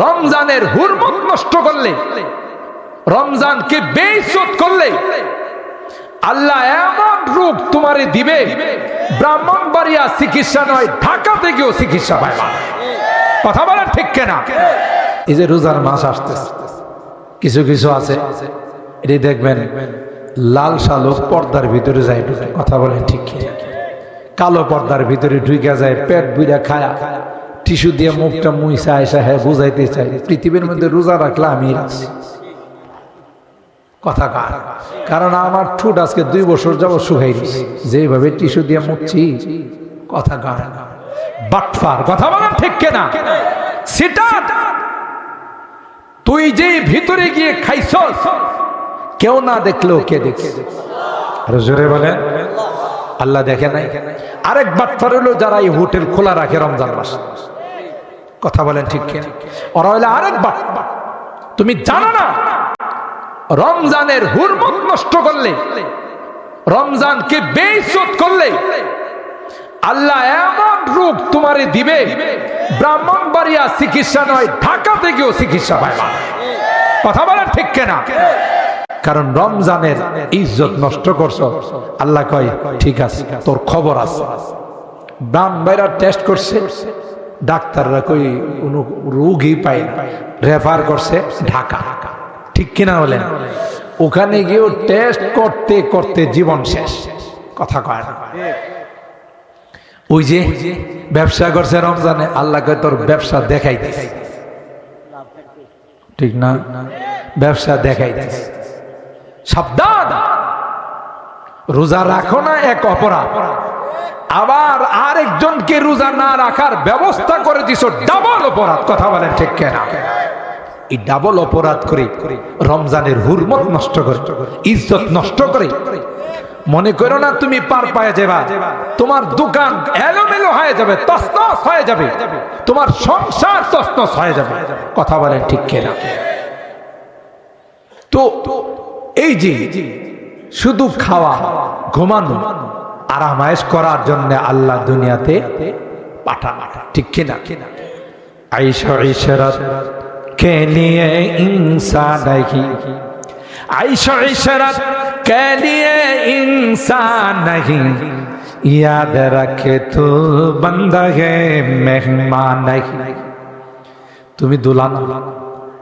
রমজানের হুরমত নষ্ট করলে, রমজানকে বেইজ্জত করলে আল্লাহ এমন রূপ তোমারে দিবে, ব্রাহ্মণবাড়িয়া চিকিৎসা নয়, ঢাকা থেকেও চিকিৎসা পাইবা। কথা বলেন ঠিক কিনা? এই যে রোজার মাস আসতেছে, কিছু কিছু আছে এটি দেখবেন লাল শালুক পর্দার ভিতরে যায় ঢুকে। কথা বলেন ঠিক কিনা? কালো পর্দার ভিতরে ঢুকে যায়, পেট বুইরা খায়া টিস্যু দিয়ে মুখটা মুইসা আইসা হ্যাঁ বুঝাইতে চাই পৃথিবীর মধ্যে রোজা রাখলে আমি রাখছি। কথা কার? কারণ আমার ঠোঁট আজকে 2 বছর যাবত শুকাই দিছি, যেভাবে টিস্যু দিয়ে মুখছি। কথা কার? বাটফার। কথা বলেন ঠিক কিনা? সেটা তুই যে ভিতরে গিয়ে খাইছস, কেউ না দেখলেও কে দেখে? আরো জোরে বলেন আল্লাহ দেখে নাই? আরেক বাটফার হলো যারা এই হোটেল খোলা রাখে রমজান মাস। কথা বলেন ঠিক কিনা? ওরা হলো আরেক বাটফার। তুমি জানো না রমজানের হুরমত নষ্ট করলে, রমজানকে বেইজ্জত করলে আল্লাহ এমন রূপ তোমারে দিবে, ব্রাহ্মণবাড়িয়া চিকিৎসা নয়, ঢাকা থেকেও চিকিৎসা পাইবা। কথা বলেন ঠিক কিনা? কারণ রমজানের ইজ্জত নষ্ট করছ। আল্লাহ কয় ঠিক আছে, তোর খবর আছে। ব্রাহ্মণবাড়িয়া টেস্ট করছে, ডাক্তাররা কই কোনো রোগই পায় না, রেফার করছে ঢাকা। ঠিক কিনা বলেন? ওখানে গিয়েও টেস্ট করতে করতে জীবন শেষ। কথা কয় না? ওই যে ব্যবসা করছে রমজানে, আল্লাহ কয় তোর ব্যবসা দেখাই দিস। ঠিক না? ব্যবসা দেখাই দিস। সাবধান, রোজা রাখো না এক অপরাধ, আবার আরেকজনকে রোজা না রাখার ব্যবস্থা করে দিছ, ডাবল অপরাধ। কথা বলেন ঠিক কিনা? এই ডাবল অপরাধ করে রমজানের হুরমত নষ্ট করে, ইজ্জত নষ্ট করে। মনে করো না তুমি পার পায়ে যাবা, তোমার দোকান এলোমেলো হয়ে যাবে, তছনছ হয়ে যাবে, তোমার সংসার তছনছ হয়ে যাবে। কথা বলেন ঠিক কিনা? তো এই যে শুধু খাওয়া, ঘুমানো, আরামায়েশ করার জন্য আল্লাহ দুনিয়াতে পাঠান। ঠিক কিনা? আয়েশা ইশরাত के लिए इंसान नहीं, आइशा इशरत के लिए इंसान नहीं, याद रखे तू बंदा है मेहमान नहीं। তুমি দুলান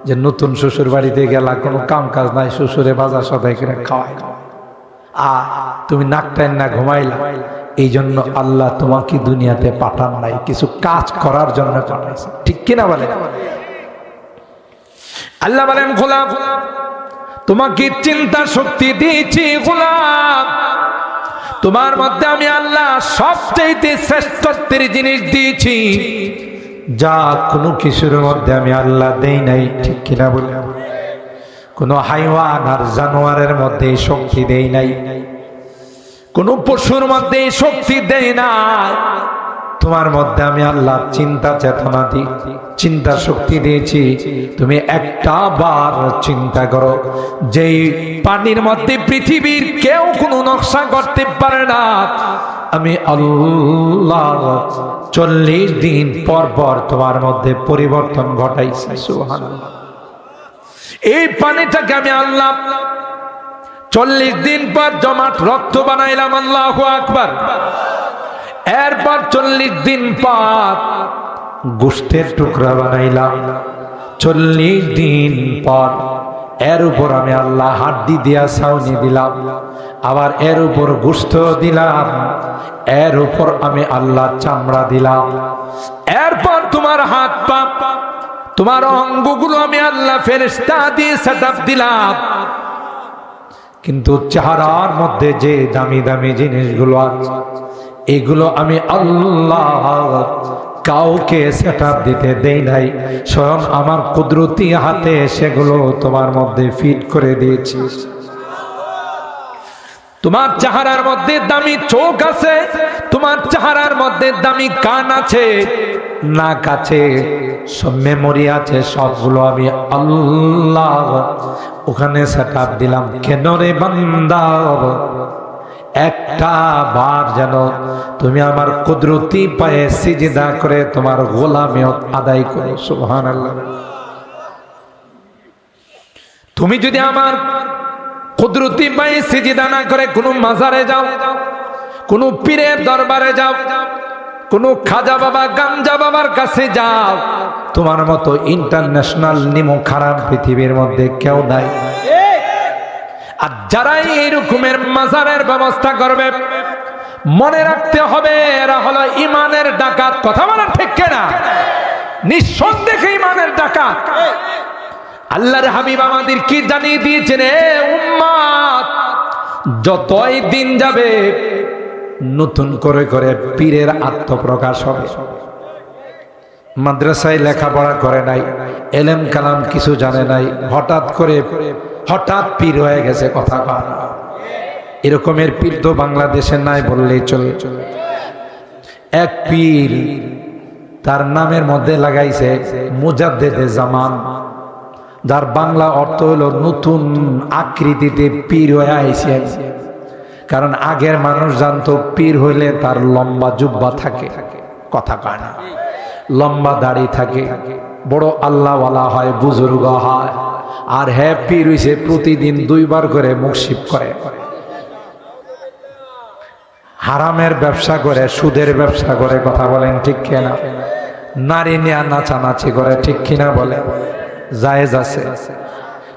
যে নতুন শ্বশুর বাড়িতে গেলা, কোনো কাম কাজ নাই, শ্বশুরে বাজার সদাই করে খাওয়াই, তুমি নাকটাই না ঘুমাইলা। এই জন্য আল্লাহ তোমাকে দুনিয়াতে পাঠান নাই, কিছু কাজ করার জন্য পাঠাইছে। ঠিক কিনা বলে? আল্লাহ বলেন গোলাম, তোমাকে চিন্তা শক্তি দিয়েছি গোলাম, তোমার মধ্যে আমি আল্লাহ সবচেয়ে শ্রেষ্ঠত্বের জিনিস দিয়েছি, যা কোনো কিছুর মধ্যে আমি আল্লাহ দেই নাই। ঠিক কিনা বলে? কোনো হাইওয়ান আর জানোয়ারের মধ্যে শক্তি দেই নাই, কোনো পশুর মধ্যে শক্তি দেই নাই। তোমার মধ্যে আমি আল্লাহ চিন্তা চেতনা দিই, চিন্তা শক্তি দিয়েছি। তুমি একটা বার চিন্তা করো, যেই পানির মধ্যে পৃথিবীর কেউ কোনো নকশা করতে পারে না, আমি আল্লাহ 40 দিন পর পর তোমার মধ্যে পরিবর্তন ঘটাইছি। সুবহানাল্লাহ। এই পানিটাকে আমি আল্লাহ 40 দিন পর জমাট রক্ত বানাইলাম। আল্লাহু আকবার। এরপর 40 দিন পর গোশতের টুকরা বানাইলাম। 40 দিন পর এর উপর আমি আল্লাহ হাড্ডি দিয়া ছাউনি দিলাম, আবার এর উপর গোশত দিলাম, এর উপর আমি আল্লাহ চামড়া দিলাম। এরপর তোমার হাত পা, তোমার অঙ্গগুলো আমি আল্লাহ ফেরেশতা দিয়ে সেটআপ দিলাম। কিন্তু চেহারার মধ্যে যে দামি দামি জিনিসগুলো আছে, এগুলো আমি আল্লাহ কাউকে সেটআপ দিতে দেই নাই, স্বয়ং আমার কুদরতি হাতে সেগুলো তোমার মধ্যে ফিট করে দিয়েছি। তোমার চেহারার মধ্যে দামি চোখ আছে, তোমার চেহারার মধ্যে দামি কান আছে, নাক আছে, সব মেমোরি আছে, সবগুলো আমি আল্লাহ ওখানে সেটআপ দিলাম। কেন রে বান্দা? একটা বার যেন তুমি আমার কুদরতি পায়ে সিজদা করে তোমার গোলামিয়ত আদায় করো। সুবহানাল্লাহ। তুমি যদি আমার কুদরতি পায়ে সিজদা না করে কোনো মাজারে যাও, কোনো পীরের দরবারে যাও, কোনো খাজা বাবা গাঞ্জা বাবার কাছে যাও, তোমার মতো ইন্টারন্যাশনাল নিমো খারাপ পৃথিবীর মধ্যে কেউ নাই। আর যারাই এই রকমের মাজারের ব্যবস্থা করবে, মনে রাখতে হবে এরা হলো ইমানের ডাকাত। কথা বলেন ঠিক কিনা? নিঃসন্দেহে ইমানের ডাকাত। আল্লাহর হাবিব আমাদের কি জানিয়ে দিয়েছেন, এ উম্মত, যতই দিন যাবে নতুন করে করে পীরের আত্মপ্রকাশ হবে। মাদ্রাসায় লেখাপড়া করে নাই, এলেম কালাম কিছু জানে নাই, হঠাৎ পীর হয়ে গেছে। কথা কয় না? এরকমের পীর তো বাংলাদেশে নাই বললেই চলে। এক পীর তার নামের মধ্যে লাগাইছে মুজাদ্দেদে জামান, যার বাংলা অর্থ হলো নতুন আকৃতিতে পীর হয়ে আইছে। কারণ আগের মানুষ জানতো পীর হইলে তার লম্বা জুব্বা থাকে। কথা কয় না? লম্বা দাড়ি থাকে, বড় আল্লাহওয়ালা হয়, বুজুর্গ হয়। আর হ্যাঁ, পীর হইছে প্রতিদিন 2 বার করে মুখশিপ করে, হারামের ব্যবসা করে, সুদের ব্যবসা করে। কথা বলেন ঠিক কিনা? নারী নিয়ে নাচানাচি করে, ঠিক কিনা বলে? জায়েজ আছে?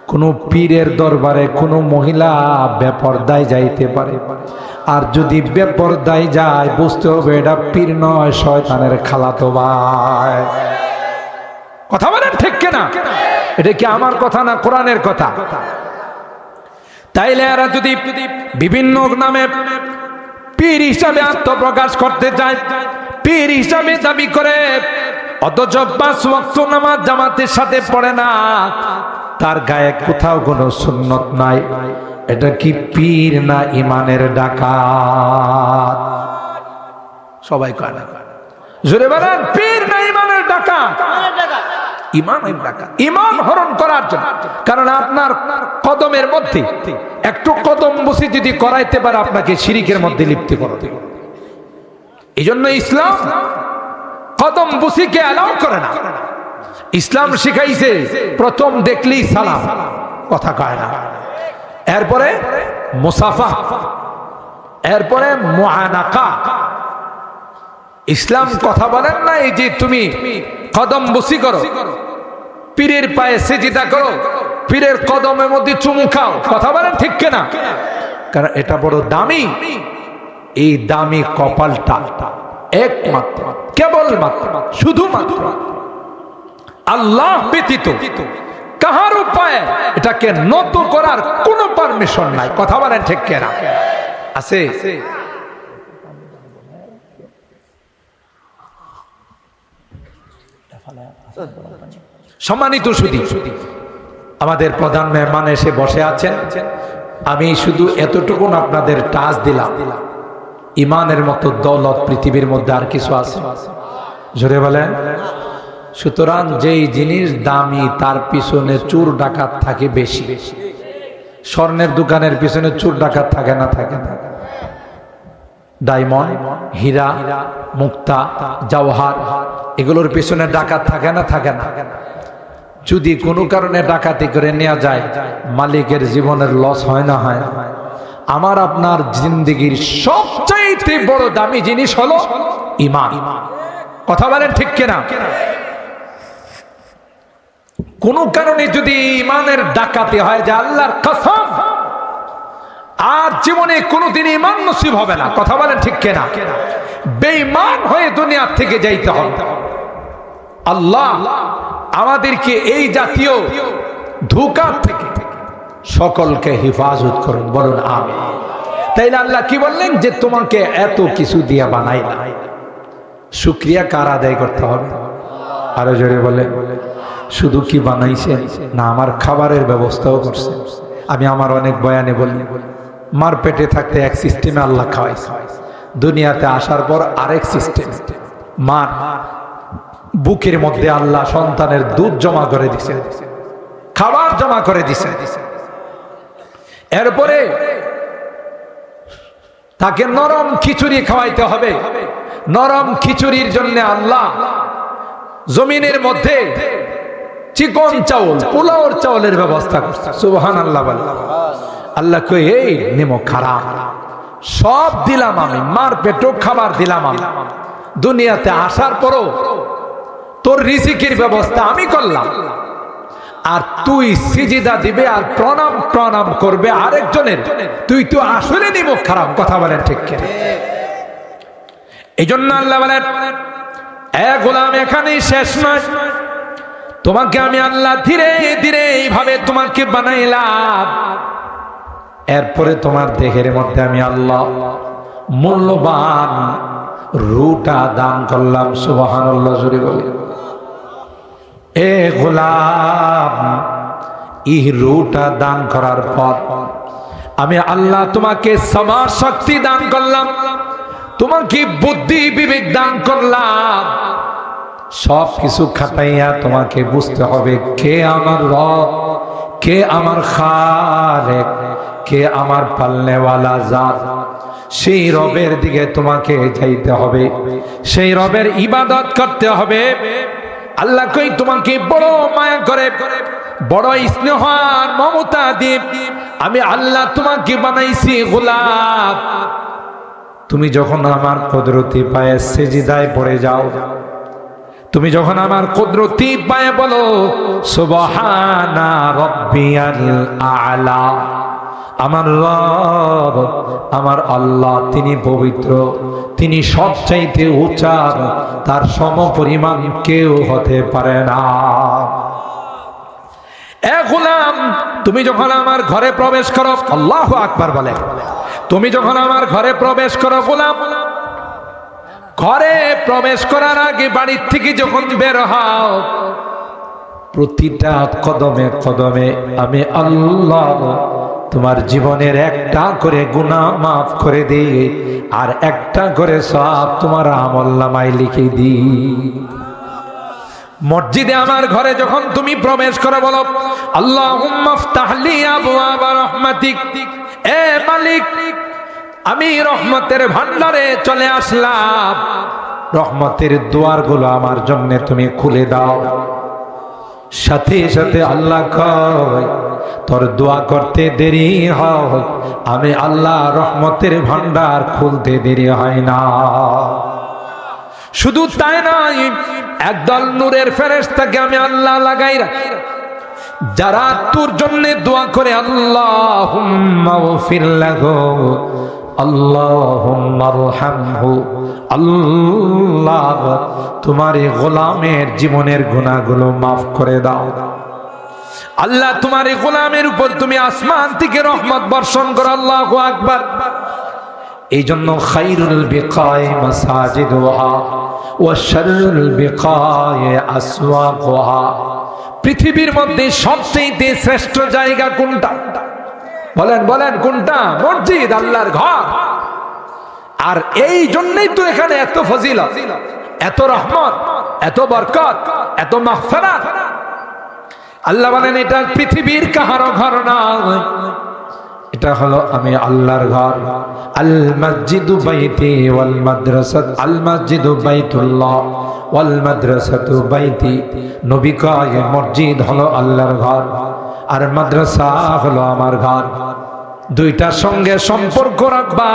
কোন পীরের দরবারে কোন মহিলা বেপরদায় যাইতে পারে, আর যদি বেপরদায় যায় বুঝতে হবে এটা পীর নয়, শয়তানের খালাতো ভাই। কথা বলেন ঠিক কিনা? এটা কি আমার কথা না কোরআনের কথা? তাইলে এরা যদি বিভিন্ন নামে পীর হিসাবে আত্মপ্রকাশ করতে চায়, পীর হিসাবে দাবি করে, অথচ 5 ওয়াক্ত নামাজ জামাতের সাথে পড়ে না, তার গায়ে কোথাও কোনো সুন্নত নাই, এটা কি পীর না ইমানের ডাকাত? সবাই কয় না? জোরে বলেন, পীর না ইমানের ডাকাত? ইমানের ডাকাত, ইমান হরণ করার জন্য। কারণ আপনার কদমের মধ্যে একটু কদম বসে যদি করাইতে পারে, আপনাকে শিরিকের মধ্যে লিপ্ত করতে। এই জন্য ইসলাম কদম বসিকে অ্যালাউ করে না। ইসলাম শিখাইছে প্রথম দেখলেই সালাম। কথা কয় না? এরপরে মুসাফা, এরপরে মুআনাকা। ইসলাম কথা বলেন না এই যে তুমি কদম বসি করো, পীরের পায়ে সিজদা করো, পীরের কদমের মধ্যে চুমু খাও। কথা বলেন ঠিক কিনা? কারণ এটা বড় দামি। এই দামি কপালটা একমাত্র, কেবলমাত্র, শুধুমাত্র আল্লাহ ব্যতীত কাহার উপায়ে এটাকে নত করার কোনো পারমিশন নাই। কথা বলেন ঠিক কিনা? আছে? সম্মানিত সুধী, আমাদের প্রধান মেহমান এসে বসে আছেন। আমি শুধু এতটুকু আপনাদের টাচ দিলাম, ইমানের মতো দৌলত পৃথিবীর মধ্যে আর কিছু আছে? জোরে বলেন। সুতরাং যেই জিনিস দামি তার পিছনে চোর ডাকাত থাকে বেশি। স্বর্ণের দোকানের পিছনে চোর ডাকাত থাকে না? থাকে না? ডায়মন্ড, হীরা, মুক্তা, জওহার, এগুলোর পিছনে ডাকাত থাকে না? থাকে না? যদি কোনো কারণে ডাকাতি করে নেওয়া যায়, মালিকের জীবনের লস হয় না? হয় না? আমার আপনার জিন্দেগির সবচাইতে বড় দামি জিনিস হলো ঈমান। কথা বলেন ঠিক কিনা? কোন কারণে যদি ঈমানের ডাকাতি হয়, যে আল্লাহর কসম আর জীবনে কোনোদিন ঈমান নসিব হবে না। কথা বলেন ঠিক কিনা? বেঈমান হয়ে দুনিয়া থেকে যাইতে হবে। আল্লাহ আমাদেরকে এই জাতীয় ধোঁকা থেকে সকলকে হেফাজত করুন, বলুন আমিন। তাইলে আল্লাহ কি বললেন? যে তোমাকে এত কিছু দিয়া বানাইলাম, শুকরিয়া কার আদায় করতে হবে? আরো জোরে বলে। শুধু কি বানাইছেন না, আমার খাবারের ব্যবস্থাও করছে। আমি আমার অনেক বয়ানে বলি, মার পেটে থাকতে এক সিস্টেমে আল্লাহ খাওয়াইছে, দুনিয়াতে আসার পর আরেক সিস্টেম। মার বুকের মধ্যে আল্লাহ সন্তানের দুধ জমা করে দিছে, খাবার জমা করে দিছে। এরপরে তাকে নরম খিচুড়ি খাওয়াইতে হবে। নরম খিচুড়ির জন্য আল্লাহ জমিনের মধ্যে চিকন চাউল, পোলাওর চাউলের ব্যবস্থা করছে। সুবহানাল্লাহ বলে। আল্লাহ কই এই নেমো খারাপ, সব দিলাম আমি, মার পেটও খাবার দিলাম আমি, দুনিয়াতে আসার পরও তোর রিজিকের ব্যবস্থা আমি করলাম, আর তুই সিজদা দিবে আর প্রণাম প্রণাম করবে আরেকজনের, তুই তো আসলে নিমো খারাপ। কথা বলেন ঠিক কিনা? এই জন্য আল্লাহ বলেন, এ গোলাম এখানেই শেষ নয়, তোমাকে আমি আল্লাহ ধীরে ধীরে এইভাবে তোমাকে বানাইলাম, এরপরে তোমার দেহের মধ্যে আমি আল্লাহ মূল্যবান রূটা দান করলাম। সুবহানাল্লাহ জোরে বলে। এ গোলাম, এই রূটা দান করার পর আমি আল্লাহ তোমাকে সমাজ শক্তি দান করলাম, তোমাকে বুদ্ধি বিবেক দান করলাম। সব কিছু খাটাইয়া তোমাকে বুঝতে হবে কে আমার রব, কে আমার খালেক, কে আমার পালনেওয়ালা জাত। সেই রবের দিকে তোমাকে যাইতে হবে, সেই রবের ইবাদত করতে হবে। আল্লাহ কই তোমাকে বড় মায়া করে, বড় স্নেহ আর মমতা দিয়ে আমি আল্লাহ তোমাকে বানাইছি গোলাম। তুমি যখন আমার কুদরতি পায়ে সিজদায় পড়ে যাও, তুমি যখন আমার কুদরতি পায়ে বলো সুবহানা রাব্বিয়াল আ'লা, আমার রব, আমার আল্লাহ তিনি পবিত্র, তিনি সবচাইতে উঁচা, তার সমপরিমাণ কেউ হতে পারে না। এ গোলাম, তুমি যখন আমার ঘরে প্রবেশ করো, আল্লাহু আকবার বলে, তুমি যখন আমার ঘরে প্রবেশ করো গোলাম, ঘরে প্রবেশ করার আগে বাড়ির থেকে যখন বের হও, প্রতিটা কদমে কদমে আমি আল্লাহ তোমার জীবনের একটা করে গুনাহ মাফ করে দিই, আর একটা করে সওয়াব তোমার আমলনামায় লিখে দিই। মসজিদে আমার ঘরে যখন তুমি প্রবেশ করো, বলো আল্লাহুম্মা ইফতাহ লি আবওয়াবা রাহমাতিক, এ মালিক আমি রহমতের ভান্ডারে চলে আসলাম, রহমতের দুয়ারগুলো আমার জন্য তুমি খুলে দাও। সাথে সাথে আল্লাহ কয় তোর দোয়া করতে দেরি হয়, আমি আল্লাহ রহমতের ভান্ডার খুলতে দেরি হয় না। শুধু তাই নয়, একদল নূরের ফেরেশতাকে আমি আল্লাহ লাগাই রাখি, যারা তোর জন্য দোয়া করে আল্লাহুম্মা গফির লাহু, আল্লাহুম্মা আরহামহু, আল্লাহ তোমার এই গোলামের জীবনের গুনাহগুলো মাফ করে দাও। আল্লাহ তোমার এই গোলামের উপর তুমি আসমান থেকে রহমত বর্ষণ করো। আল্লাহু আকবার। এই জন্য খায়রুল বিকাই মাসাজিদুহা ওয়া শাররুল বিকাই আসওয়াকুহা, পৃথিবীর মধ্যে সবচেয়ে শ্রেষ্ঠ জায়গা কোনটা? বলেন বলেন কোনটা? মসজিদ, আল্লাহর ঘর। আর এই জন্যই তো এখানে এত ফজিলত, এত রহমত, এত বরকত, এত মাগফিরাত। আল্লাহ বলেন এটা পৃথিবীর কাহারো ঘর না, এটা হলো আমি আল্লাহর ঘর। আল মসজিদু বাইতি ওয়াল মাদ্রাসাত, আল মসজিদু বাইতুল্লাহ ওয়াল মাদ্রাসাতু বাইতি। নবী কয় মসজিদ হলো আল্লাহর ঘর আর মাদ্রাসা হলো আমার ঘর। দুইটার সঙ্গে সম্পর্ক রাখবা,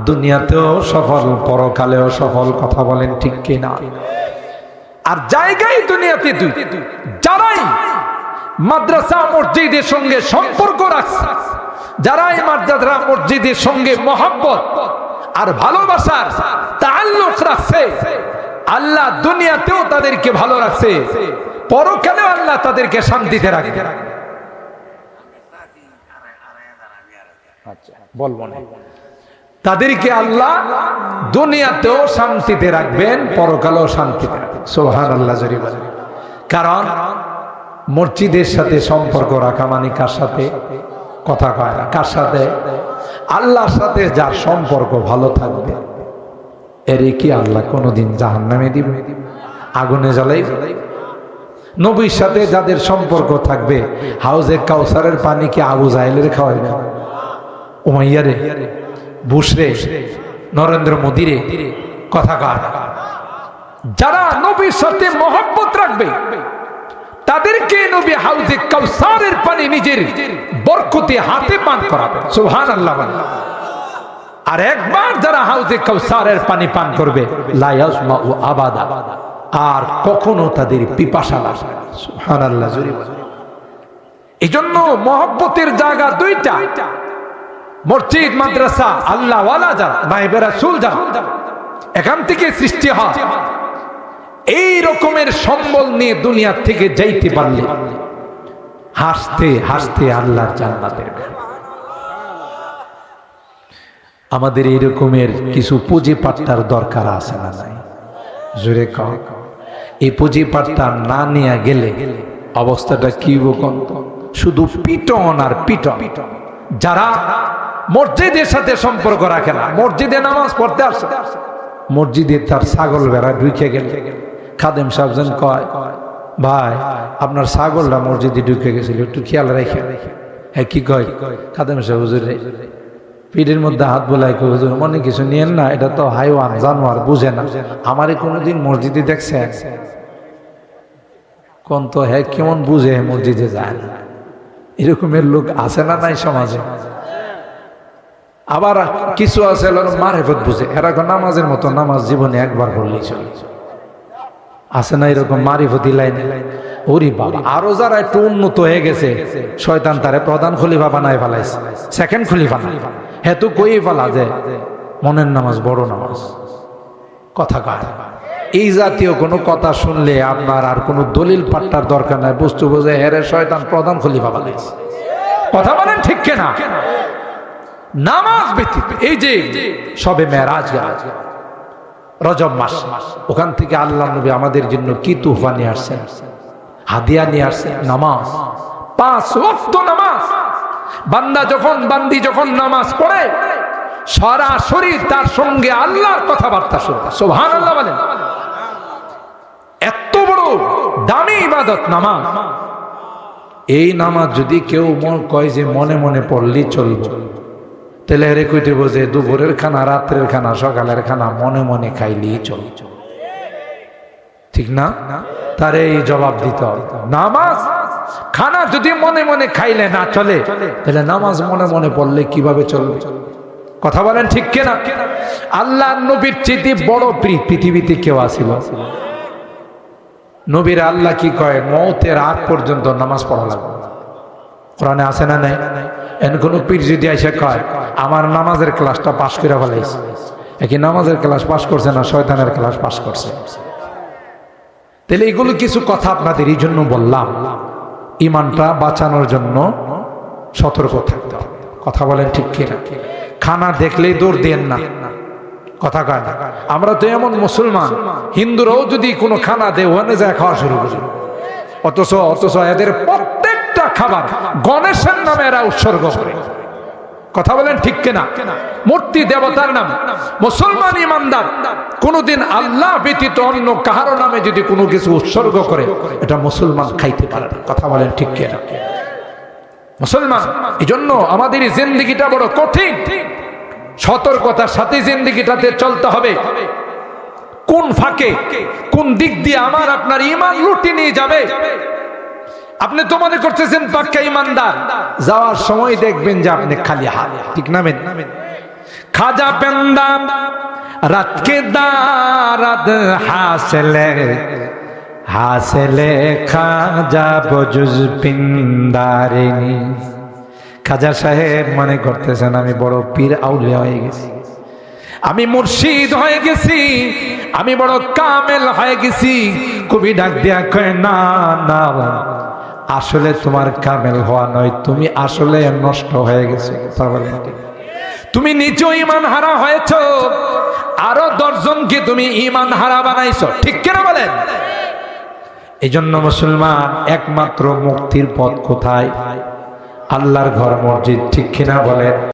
দুনিয়াতেও সফল, পরকালেও সফল। কথা বলেন ঠিক কিনা? আর জায়গায় দুনিয়াতে দুই, যারাই মাদ্রাসা মসজিদের সঙ্গে সম্পর্ক রাখছে, যারাই মাদ্রাসা মসজিদের সঙ্গে মহব্বত আর ভালোবাসার তাআল্লুক রাখছে, আল্লাহ দুনিয়াতেও তাদেরকে ভালো রাখছে, পরকালেও আল্লাহ তাদেরকে শান্তিতে রাখবে। আচ্ছা বলবো না, তাদেরকে আল্লাহ দুনিয়াতেও শান্তিতে রাখবেন, পরকালেও শান্তিতে রাখবেন। সুবহানাল্লাহ জোরে বলেন। কারণ মসজিদের সাথে সম্পর্ক রাখা মানে কার সাথে? কথা কয় না, কার সাথে? আল্লাহর সাথে যার সম্পর্ক ভালো থাকবে, এরে কি আল্লাহ কোনোদিন জাহান্নামে দিবে? আগুনে জ্বালাইবে? নবীর সাথে যাদের সম্পর্ক থাকবে, হাউজে কাউসারের পানি কি আবু জাহেলের খাওয়াইবে? উমাইয়ারে, বুশরে, নরেন্দ্র মোদিরে? কথা কার? যারা নবীর সাথে মহব্বত রাখবে, তাদেরকে নবী হাউজে কাউসারের পানি নিজের বরকতে হাতে পান করাবেন। সুবহানাল্লাহ। আর একবার যারা হাউজে কাউসারের পানি পান করবে লা ইয়াসমাউ আবাদা, আর কখনো তাদের পিপাসা লাগবে না। সুবহানাল্লাহ। এজন্য মহব্বতের জায়গা দুইটা, মসজিদ মাদ্রাসা আল্লাহ ওয়ালা যারা নায়েবে রাসূল যারা, এখান থেকে সৃষ্টি হয়। এই রকমের সম্বল নিয়ে দুনিয়া থেকে যাইতে পারলে হাসতে হাসতে আল্লাহর জান্নাতের ঘর। আমাদের এই রকমের কিছু পুঁজি পাট্টার দরকার আছে না নাই? জোরে কও। এই পুঁজি পাট্টা না নিয়ে গেলে অবস্থাটা কি বকন, শুধু পিটন আর পিটন। যারা মসজিদের সাথে সম্পর্ক রাখে না, মসজিদে নামাজ পড়তে আসে, মসজিদে তার ছাগল বেড়া ঢুকে গেল, খাদেম সাহেব কয় ভাই আপনার ছাগলটা মসজিদে ঢুকে গেছিল, একটু খেয়াল রেখে। হ্যাঁ কি কয় খাদেম সাহেব? হুজুর পিঠের মধ্যে হাত বোলাই, হুজুর মনে কিছু নিয়েন না, এটা তো হাইওয়ান জানোয়ার, বুঝে না। আমারে কোনোদিন মসজিদে দেখছে কোন তো হ্যাঁ কেমন বুঝে মসজিদে যায় না? এরকমের লোক আছে না নাই সমাজে? আবার কিছু আছে মারেফত বুঝে, এরা নামাজের মতো নামাজ জীবনে একবার পড়লেই চলে। আছে না এরকম মারিফতি লাইনে? ওরে বাবা, আরো যারা একটু উন্নত হয়ে গেছে, শয়তান তারে প্রধান খলিফা বানায় ফেলাইছে, সেকেন্ড খলিফা না। হ্যাঁ তো কই ফেলা যে মনের নামাজ বড় নামাজ, কথা কয়। এই জাতীয় কোনো কথা শুনলে আপনার আর কোনো দলিল পাট্টার দরকার নাই, বুঝতে বোঝে হেরে শয়তান প্রধান খলিফা বানাইছে। কথা বলেন ঠিক কিনা? নামাজ ব্যতীত এই যে সবে মেরাজ গেল, রজব মাস, ওখান থেকে আল্লাহ নবী আমাদের জন্য কি তোহফা নিয়ে আসছেন, হাদিয়া নিয়ে আসছেন, নামাজ। 5 ওয়াক্ত নামাজ। বান্দি যখন নামাজ পড়ে সরাসরি তার সঙ্গে আল্লাহর কথাবার্তা শুনবে। সুবহানাল্লাহ বলেন। এত বড় দামি ইবাদত নামাজ। এই নামাজ যদি কেউ কয় যে মনে মনে পড়লেই চলবে, তাহলে হেরে কইতে বোঝে দুপুরের খানা, রাত্রের খানা, সকালের খানা মনে মনে খাইলেই চলে, ঠিক না? তারে এই জবাব দিতে হবে। নামাজ খানা যদি মনে মনে খাইলে না চলে, তাহলে নামাজ মনে মনে পড়লে কিভাবে চলবে? কথা বলেন ঠিক কিনা? আল্লাহ নবীর চেয়ে বড় পৃথিবীতে কেউ আসিল? নবীর আল্লাহ কি কয়? মওতের আগ পর্যন্ত নামাজ পড়া লাগবে। কোরআনে আছে না নাই? এন কোন পীর যদি এসে কয় আমার নামাজের ক্লাসটা পাশ করে ফেলাইছে, একই নামাজের ক্লাস পাশ করছে না, শয়তানের ক্লাস পাশ করছে। তাহলে এগুলো কিছু কথা আপনাদের এই জন্য বললাম, ইমানটা বাঁচানোর জন্য সতর্ক থাকতে হবে। কথা বলেন ঠিক কিনা? খানা দেখলেই দৌড় দেন না, কথা কয় না। আমরা তো এমন মুসলমান, হিন্দুরাও যদি কোনো খানা দেয় ওখানে যায় খাওয়া শুরু করে, অথচ এদের প্রত্যেকটা খাবার গণেশের নামে এরা উৎসর্গ করে। কথা বলেন ঠিক কিনা? মূর্তি দেবতার নাম। মুসলমান ইমানদার কোনদিন আল্লাহ ব্যতীত অন্য কাহারো নামে যদি কোনো কিছু উৎসর্গ করে, এটা মুসলমান খাইতে পারে না। কথা বলেন ঠিক কিনা? মুসলমান এই জন্য আমাদের জিন্দেগিটা বড় কঠিন, সতর্কতার সাথে জিন্দেগিটাতে চলতে হবে। কোন ফাঁকে কোন দিক দিয়ে আমার আপনার ঈমান লুটে নিয়ে যাবে। আপনি তো মনে করতেছেন পাক্কা ইমানদার, যাওয়ার সময় দেখবেন যে আপনি খালি হাত, ঠিক না? খাজা পেন্দা রাত কে দারাদ হাসলে খাজা বজুজ পিন্দারিনী। খাজা সাহেব মনে করতেছেন আমি বড় পীর আউলিয়া হয়ে গেছি, আমি মুর্শিদ হয়ে গেছি, আমি বড় কামেল হয়ে গেছি। কবি ডাক দিয়া কয় না না, আসলে তোমার কামেল হওয়া নয়, তুমি আসলে নষ্ট হয়ে গেছো। তুমি নিজেও ঈমান হারা হয়েছো, আরো 10 জনকে তুমি ঈমান হারা বানাইছো, ঠিক কিনা বলেন? এই জন্য মুসলমান একমাত্র মুক্তির পথ কোথায়? আল্লাহর ঘর মসজিদ, ঠিক কিনা বলেন?